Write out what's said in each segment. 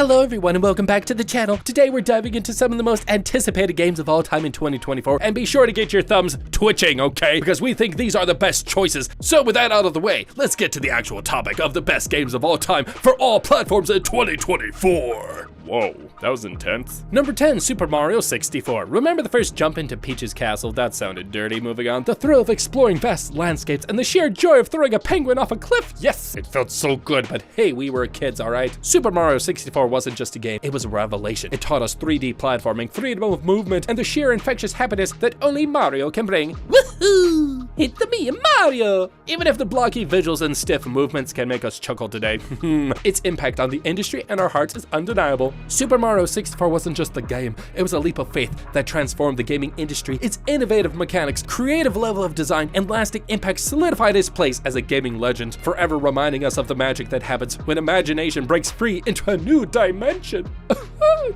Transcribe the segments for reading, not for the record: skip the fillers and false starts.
Hello everyone and welcome back to the channel. Today we're diving into some of the most anticipated games of all time in 2024, and be sure to get your thumbs twitching, okay? Because we think these are the best choices. So with that out of the way, let's get to the actual topic of the best games of all time for all platforms in 2024. Whoa, that was intense. Number 10, Super Mario 64. Remember the first jump into Peach's castle? That sounded dirty. Moving on. The thrill of exploring vast landscapes and the sheer joy of throwing a penguin off a cliff. Yes, it felt so good, but hey, we were kids, alright? Super Mario 64 wasn't just a game, it was a revelation. It taught us 3D platforming, freedom of movement, and the sheer infectious happiness that only Mario can bring. Woohoo! Hit the me, Mario! Even if the blocky visuals and stiff movements can make us chuckle today, its impact on the industry and our hearts is undeniable. Super Mario 64 wasn't just a game, it was a leap of faith that transformed the gaming industry. Its innovative mechanics, creative level of design, and lasting impact solidified its place as a gaming legend, forever reminding us of the magic that happens when imagination breaks free into a new dimension.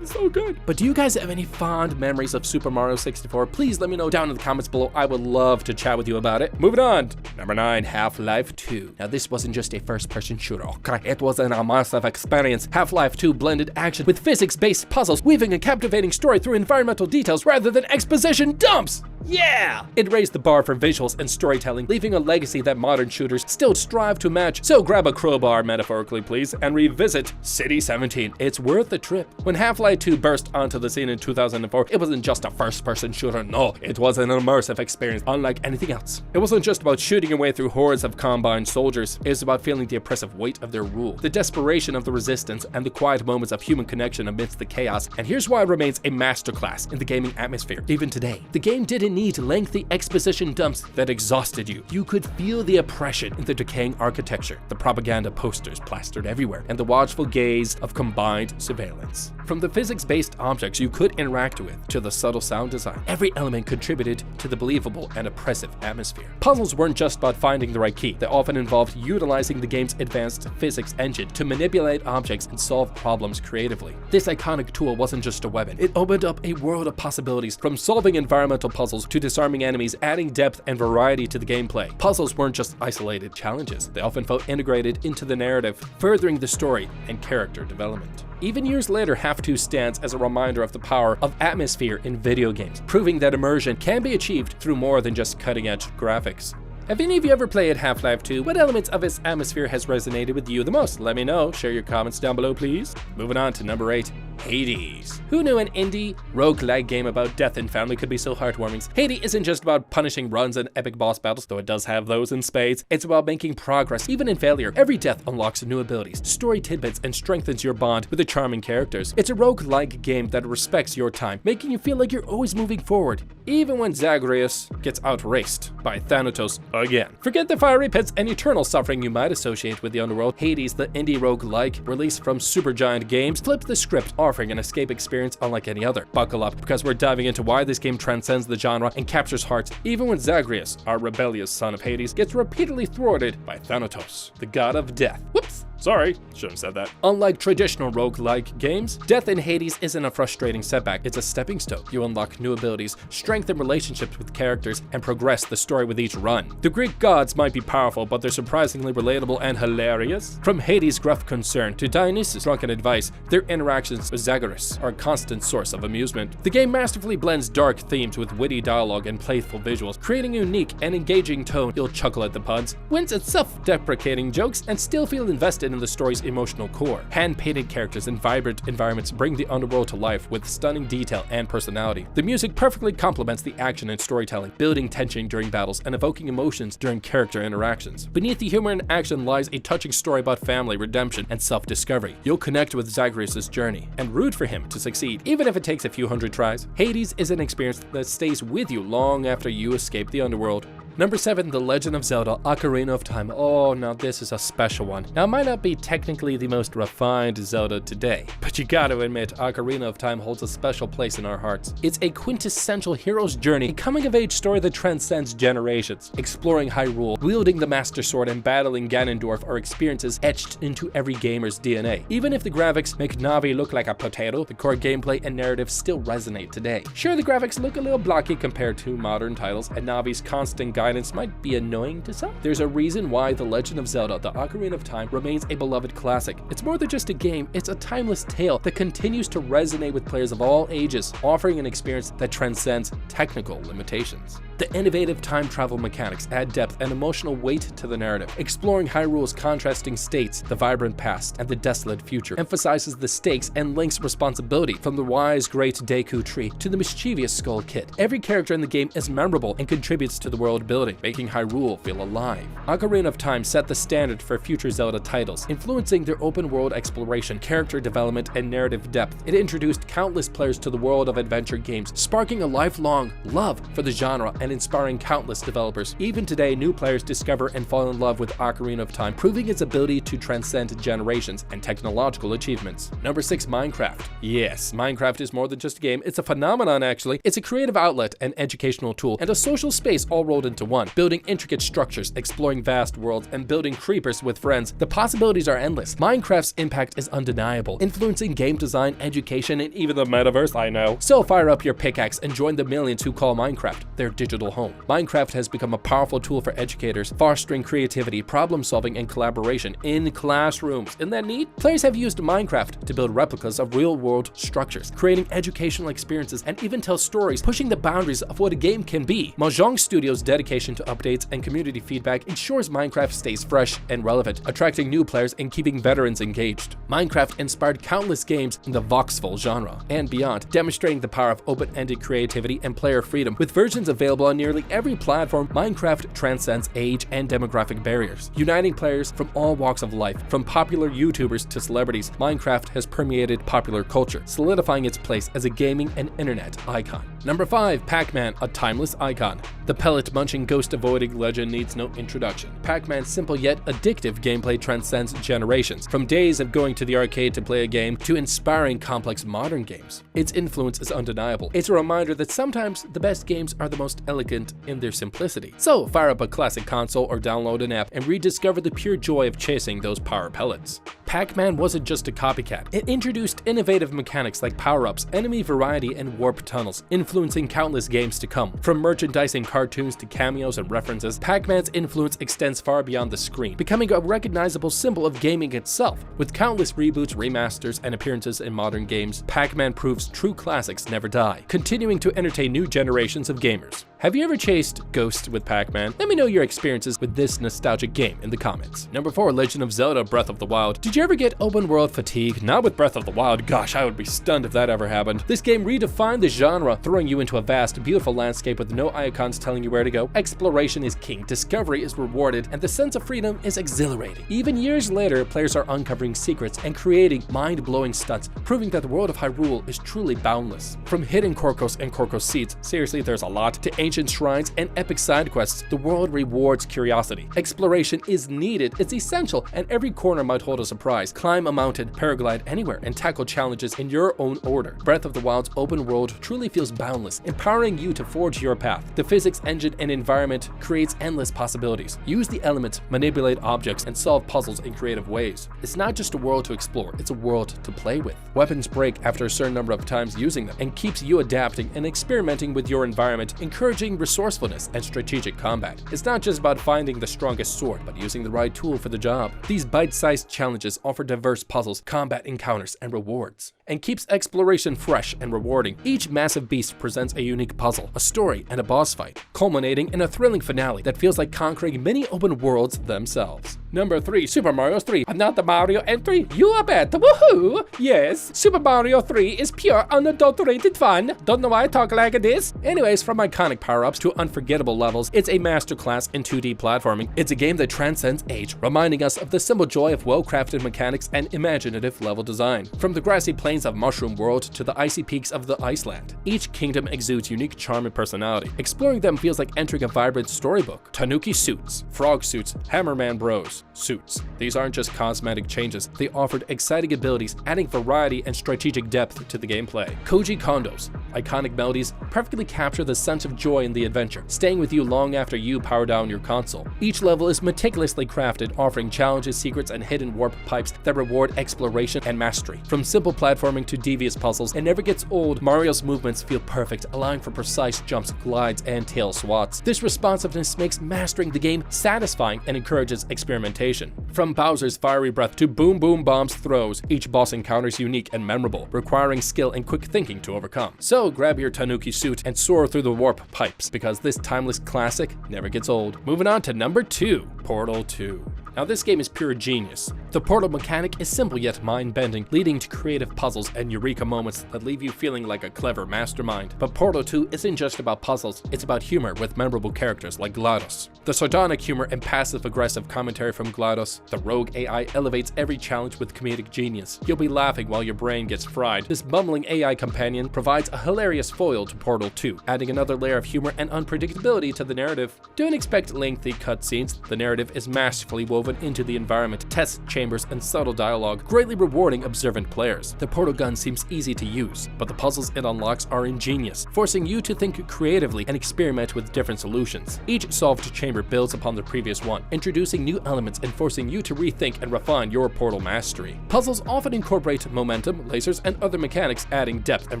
It's so good. But do you guys have any fond memories of Super Mario 64? Please let me know down in the comments below. I would love to chat with you about it. Moving on. Number 9, Half-Life 2. Now this wasn't just a first-person shooter, okay? It was an immersive experience. Half-Life 2 blended action with physics-based puzzles, weaving a captivating story through environmental details rather than exposition dumps. Yeah! It raised the bar for visuals and storytelling, leaving a legacy that modern shooters still strive to match. So grab a crowbar, metaphorically please, and revisit City 17. It's worth the trip. When Half-Life 2 burst onto the scene in 2004, it wasn't just a first-person shooter, no. It was an immersive experience unlike anything else. It wasn't just about shooting your way through hordes of combined soldiers. It was about feeling the oppressive weight of their rule, the desperation of the resistance, and the quiet moments of human connection amidst the chaos. And here's why it remains a masterclass in the gaming atmosphere, even today. The game didn't need lengthy exposition dumps that exhausted you. You could feel the oppression in the decaying architecture, the propaganda posters plastered everywhere, and the watchful gaze of combined surveillance. From the physics-based objects you could interact with to the subtle sound design, every element contributed to the believable and oppressive atmosphere. Puzzles weren't just about finding the right key. They often involved utilizing the game's advanced physics engine to manipulate objects and solve problems creatively. This iconic tool wasn't just a weapon. It opened up a world of possibilities, from solving environmental puzzles to disarming enemies, adding depth and variety to the gameplay. Puzzles weren't just isolated challenges. They often felt integrated into the narrative, furthering the story and character development. Even years later, Half-2 stands as a reminder of the power of atmosphere in video games, proving that immersion can be achieved through more than just cutting-edge graphics. Have any of you ever played Half-Life 2? What elements of its atmosphere has resonated with you the most? Let me know. Share your comments down below, please. Moving on to number 8. Hades. Who knew an indie roguelike game about death and family could be so heartwarming? Hades isn't just about punishing runs and epic boss battles, though it does have those in spades. It's about making progress, even in failure. Every death unlocks new abilities, story tidbits, and strengthens your bond with the charming characters. It's a roguelike game that respects your time, making you feel like you're always moving forward, even when Zagreus gets outraced by Thanatos again. Forget the fiery pits and eternal suffering you might associate with the underworld. Hades, the indie roguelike released from Supergiant Games, flipped the script, offering an escape experience unlike any other. Buckle up, because we're diving into why this game transcends the genre and captures hearts, even when Zagreus, our rebellious son of Hades, gets repeatedly thwarted by Thanatos, the god of death. Whoops! Sorry, shouldn't have said that. Unlike traditional roguelike games, death in Hades isn't a frustrating setback, it's a stepping stone. You unlock new abilities, strengthen relationships with characters, and progress the story with each run. The Greek gods might be powerful, but they're surprisingly relatable and hilarious. From Hades' gruff concern to Dionysus' drunken advice, their interactions with Zagreus are a constant source of amusement. The game masterfully blends dark themes with witty dialogue and playful visuals, creating a unique and engaging tone. You'll chuckle at the puns, wince at self-deprecating jokes, and still feel invested in the story's emotional core. Hand-painted characters and vibrant environments bring the underworld to life with stunning detail and personality. The music perfectly complements the action and storytelling, building tension during battles and evoking emotions during character interactions. Beneath the humor and action lies a touching story about family, redemption, and self-discovery. You'll connect with Zagreus' journey and root for him to succeed, even if it takes a few hundred tries. Hades is an experience that stays with you long after you escape the underworld. Number 7, The Legend of Zelda, Ocarina of Time. Oh, now this is a special one. Now, it might not be technically the most refined Zelda today, but you gotta admit, Ocarina of Time holds a special place in our hearts. It's a quintessential hero's journey, a coming-of-age story that transcends generations. Exploring Hyrule, wielding the Master Sword, and battling Ganondorf are experiences etched into every gamer's DNA. Even if the graphics make Navi look like a potato, the core gameplay and narrative still resonate today. Sure, the graphics look a little blocky compared to modern titles, and Navi's constant guidance guidance might be annoying to some. There's a reason why The Legend of Zelda: The Ocarina of Time remains a beloved classic. It's more than just a game, it's a timeless tale that continues to resonate with players of all ages, offering an experience that transcends technical limitations. The innovative time travel mechanics add depth and emotional weight to the narrative, exploring Hyrule's contrasting states, the vibrant past, and the desolate future, emphasizes the stakes and Link's responsibility, from the wise great Deku Tree to the mischievous Skull Kid. Every character in the game is memorable and contributes to the world building, making Hyrule feel alive. Ocarina of Time set the standard for future Zelda titles, influencing their open world exploration, character development, and narrative depth. It introduced countless players to the world of adventure games, sparking a lifelong love for the genre and inspiring countless developers. Even today, new players discover and fall in love with Ocarina of Time, proving its ability to transcend generations and technological achievements. Number 6, Minecraft. Yes, Minecraft is more than just a game, it's a phenomenon actually. It's a creative outlet, an educational tool, and a social space all rolled into one. Building intricate structures, exploring vast worlds, and building creepers with friends, the possibilities are endless. Minecraft's impact is undeniable, influencing game design, education, and even the metaverse, I know. So fire up your pickaxe and join the millions who call Minecraft their digital home. Minecraft has become a powerful tool for educators, fostering creativity, problem solving, and collaboration in classrooms. Isn't that neat? Players have used Minecraft to build replicas of real-world structures, creating educational experiences, and even tell stories, pushing the boundaries of what a game can be. Mojang Studios' dedication to updates and community feedback ensures Minecraft stays fresh and relevant, attracting new players and keeping veterans engaged. Minecraft inspired countless games in the voxel genre and beyond, demonstrating the power of open-ended creativity and player freedom. With versions available on nearly every platform, Minecraft transcends age and demographic barriers, uniting players from all walks of life. From popular YouTubers to celebrities, Minecraft has permeated popular culture, solidifying its place as a gaming and internet icon. Number 5, Pac-Man, a timeless icon. The pellet-munching, ghost-avoiding legend needs no introduction. Pac-Man's simple yet addictive gameplay transcends generations, from days of going to the arcade to play a game to inspiring complex modern games. Its influence is undeniable. It's a reminder that sometimes the best games are the most elegant in their simplicity. So fire up a classic console or download an app and rediscover the pure joy of chasing those power pellets. Pac-Man wasn't just a copycat. It introduced innovative mechanics like power-ups, enemy variety, and warp tunnels, influencing countless games to come. From merchandising cartoons to cameos and references, Pac-Man's influence extends far beyond the screen, becoming a recognizable symbol of gaming itself. With countless reboots, remasters, and appearances in modern games, Pac-Man proves true classics never die, continuing to entertain new generations of gamers. Have you ever chased ghosts with Pac-Man? Let me know your experiences with this nostalgic game in the comments. Number 4, Legend of Zelda: Breath of the Wild. Did you ever get open world fatigue? Not with Breath of the Wild. Gosh, I would be stunned if that ever happened. This game redefined the genre, throwing you into a vast, beautiful landscape with no icons telling you where to go. Exploration is king, discovery is rewarded, and the sense of freedom is exhilarating. Even years later, players are uncovering secrets and creating mind-blowing stunts, proving that the world of Hyrule is truly boundless. From hidden Korkos and Korkos seeds, seriously, there's a lot, to ancient shrines and epic side quests, the world rewards curiosity. Exploration is needed, it's essential, and every corner might hold a surprise. Climb a mountain, paraglide anywhere, and tackle challenges in your own order. Breath of the Wild's open world truly feels boundless, empowering you to forge your path. The physics engine and environment creates endless possibilities. Use the elements, manipulate objects, and solve puzzles in creative ways. It's not just a world to explore, it's a world to play with. Weapons break after a certain number of times using them, and keeps you adapting and experimenting with your environment, encouraging resourcefulness and strategic combat. It's not just about finding the strongest sword, but using the right tool for the job. These bite-sized challenges offer diverse puzzles, combat encounters, and rewards, and keeps exploration fresh and rewarding. Each massive beast presents a unique puzzle, a story, and a boss fight, culminating in a thrilling finale that feels like conquering many open worlds themselves. Number 3, Super Mario 3. Another Mario entry? You bet! Woohoo! Yes, Super Mario 3 is pure, unadulterated fun. Don't know why I talk like this. Anyways, from iconic power-ups to unforgettable levels, it's a masterclass in 2D platforming. It's a game that transcends age, reminding us of the simple joy of well-crafted mechanics and imaginative level design. From the grassy plains of Mushroom World to the icy peaks of the Iceland, each kingdom exudes unique charm and personality. Exploring them feels like entering a vibrant storybook. Tanuki suits, frog suits, Hammerman Bros suits. These aren't just cosmetic changes, they offered exciting abilities, adding variety and strategic depth to the gameplay. Koji Kondo's Iconic melodies perfectly capture the sense of joy in the adventure, staying with you long after you power down your console. Each level is meticulously crafted, offering challenges, secrets, and hidden warp pipes that reward exploration and mastery. From simple platforming to devious puzzles, it never gets old. Mario's movements feel perfect, allowing for precise jumps, glides, and tail swats. This responsiveness makes mastering the game satisfying and encourages experimentation. From Bowser's fiery breath to Boom Boom Bomb's throws, each boss encounter is unique and memorable, requiring skill and quick thinking to overcome. So grab your Tanuki suit and soar through the warp pipes, because this timeless classic never gets old. Moving on to number 2, Portal 2. Now this game is pure genius. The portal mechanic is simple yet mind-bending, leading to creative puzzles and eureka moments that leave you feeling like a clever mastermind. But Portal 2 isn't just about puzzles, it's about humor with memorable characters like GLaDOS. The sardonic humor and passive-aggressive commentary from GLaDOS, the rogue AI elevates every challenge with comedic genius. You'll be laughing while your brain gets fried. This bumbling AI companion provides a hilarious foil to Portal 2, adding another layer of humor and unpredictability to the narrative. Don't expect lengthy cutscenes, the narrative is masterfully woven into the environment, test chambers, and subtle dialogue, greatly rewarding observant players. The portal gun seems easy to use, but the puzzles it unlocks are ingenious, forcing you to think creatively and experiment with different solutions. Each solved chamber builds upon the previous one, introducing new elements and forcing you to rethink and refine your portal mastery. Puzzles often incorporate momentum, lasers, and other mechanics, adding depth and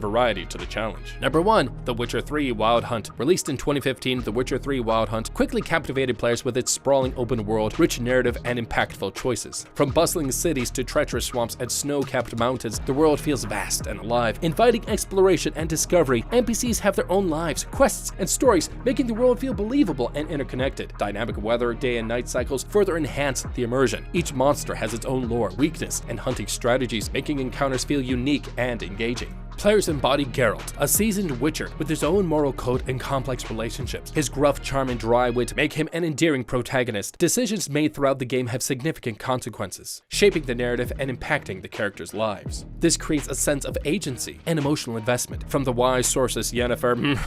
variety to the challenge. Number 1, The Witcher 3 Wild Hunt. Released in 2015, The Witcher 3 Wild Hunt quickly captivated players with its sprawling open world, rich narrative, and impactful choices. From bustling cities to treacherous swamps and snow-capped mountains, the world feels vast and alive, inviting exploration and discovery. NPCs have their own lives, quests, and stories, making the world feel believable and interconnected. Dynamic weather, day and night cycles further enhance the immersion. Each monster has its own lore, weakness, and hunting strategies, making encounters feel unique and engaging. Players embody Geralt, a seasoned witcher with his own moral code and complex relationships. His gruff charm and dry wit make him an endearing protagonist. Decisions made throughout the game have significant consequences, shaping the narrative and impacting the characters' lives. This creates a sense of agency and emotional investment. From the wise sorceress Yennefer,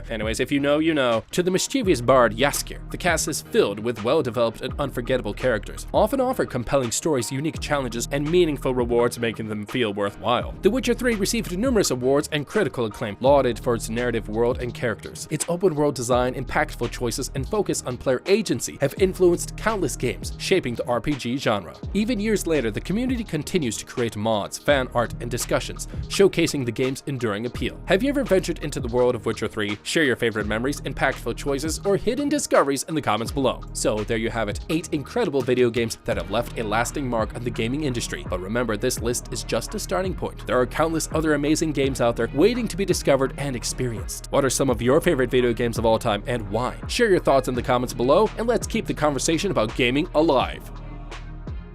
anyways, if you know, you know, to the mischievous bard Jaskier, the cast is filled with well-developed and unforgettable characters, often offer compelling stories, unique challenges, and meaningful rewards, making them feel worthwhile. The Witcher 3 received numerous awards and critical acclaim, lauded for its narrative world and characters. Its open world design, impactful choices, and focus on player agency have influenced countless games, shaping the RPG genre. Even years later, the community continues to create mods, fan art, and discussions, showcasing the game's enduring appeal. Have you ever ventured into the world of Witcher 3? Share your favorite memories, impactful choices, or hidden discoveries in the comments below. So there you have it, 8 incredible video games that have left a lasting mark on the gaming industry. But remember, this list is just a starting point. There are countless other amazing games out there waiting to be discovered and experienced. What are some of your favorite video games of all time and why? Share your thoughts in the comments below, and let's keep the conversation about gaming alive.